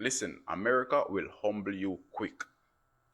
Listen, America will humble you quick.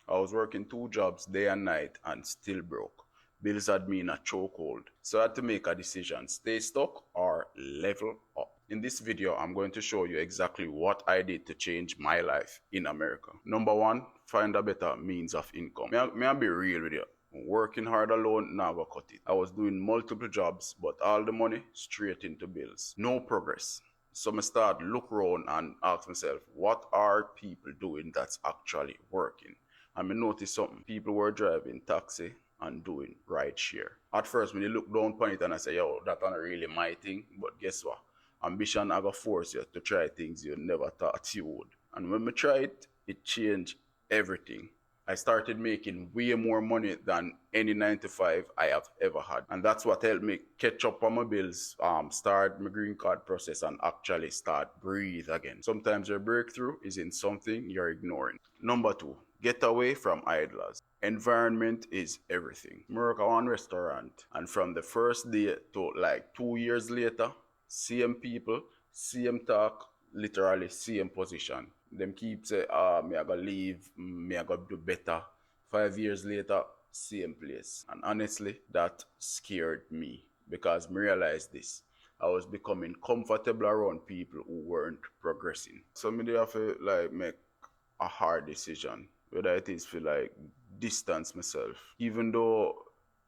I was working 2 jobs day and night and still broke. Bills had me in a chokehold. So I had to make a decision, stay stuck or level up. In this video, I'm going to show you exactly what I did to change my life in America. Number one, find a better means of income. May I be real with you? Working hard alone, never cut it. I was doing multiple jobs, but all the money straight into bills. No progress. So I start look around and ask myself, what are people doing that's actually working? And I noticed something. People were driving taxi and doing ride share. At first, when you look down upon it and I say, yo, that ain't really my thing. But guess what? Ambition I go force you to try things you never thought you would. And when I tried it changed everything. I started making way more money than any 9 to 5 I have ever had. And that's what helped me catch up on my bills, start my green card process and actually start breathe again. Sometimes your breakthrough is in something you're ignoring. Number two, get away from idlers. Environment is everything. I work at one restaurant and from the first day to like 2 years later, same people, same talk, literally same position. Them keep say, me I go leave, me I go do better. 5 years later, same place. And honestly, that scared me because I realized this. I was becoming comfortable around people who weren't progressing. So me have to like make a hard decision. Whether it is for like distance myself. Even though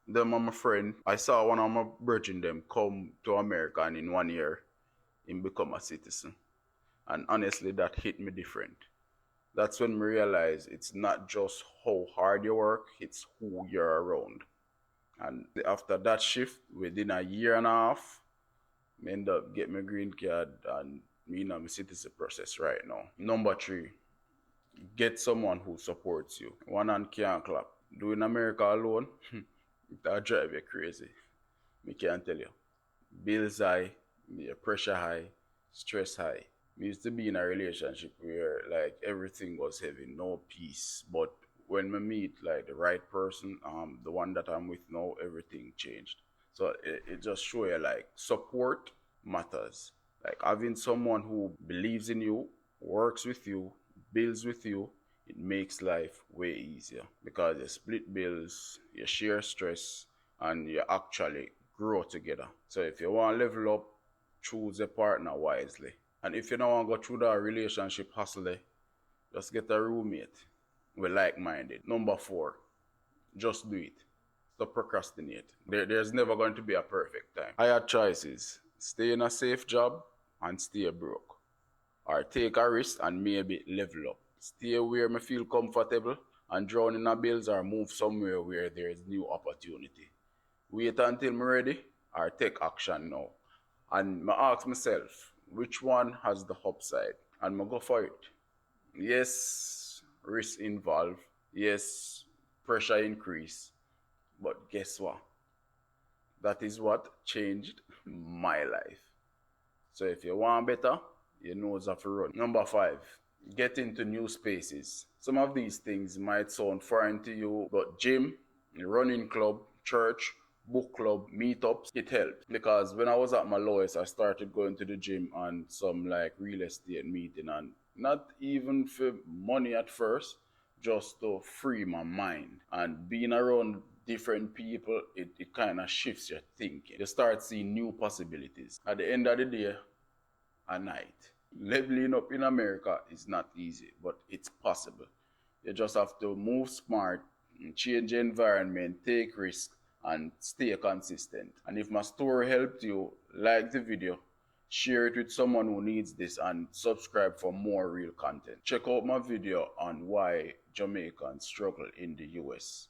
them are my friend, I saw one of my brethren them come to America and in 1 year him become a citizen. And honestly, that hit me different. That's when I realized it's not just how hard you work, it's who you're around. And after that shift, within a year and a half, I end up getting my green card and me in my citizen process right now. Number three, get someone who supports you. One hand can't clap. Doing America alone, that drive you crazy. Me can't tell you. Bills high, pressure high, stress high. We used to be in a relationship where like everything was heavy, no peace. But when we meet like the right person, the one that I'm with now, everything changed. So it just show you like support matters. Like having someone who believes in you, works with you, builds with you, it makes life way easier because you split bills, you share stress, and you actually grow together. So if you want to level up, choose a partner wisely. And if you don't want to go through that relationship hustle, just get a roommate with like-minded. Number four, just do it. Stop procrastinate. There's never going to be a perfect time. I had choices. Stay in a safe job and stay broke. Or take a risk and maybe level up. Stay where me feel comfortable and drown in a bills or move somewhere where there is new opportunity. Wait until I'm ready or take action now. And I ask myself, which one has the upside? And I go for it. Yes, risk involved. Yes, pressure increase. But guess what? That is what changed my life. So if you want better, you know how to run. Number five, get into new spaces. Some of these things might sound foreign to you, but gym, running club, church, book club, meetups, it helped. Because when I was at my lowest, I started going to the gym and some like real estate meeting, and not even for money at first, just to free my mind. And being around different people, it kind of shifts your thinking. You start seeing new possibilities. At the end of the day, a night. Leveling up in America is not easy, but it's possible. You just have to move smart, change the environment, take risks, and stay consistent. And if my story helped you, like the video, share it with someone who needs this, and subscribe for more real content. Check out my video on why Jamaicans struggle in the US.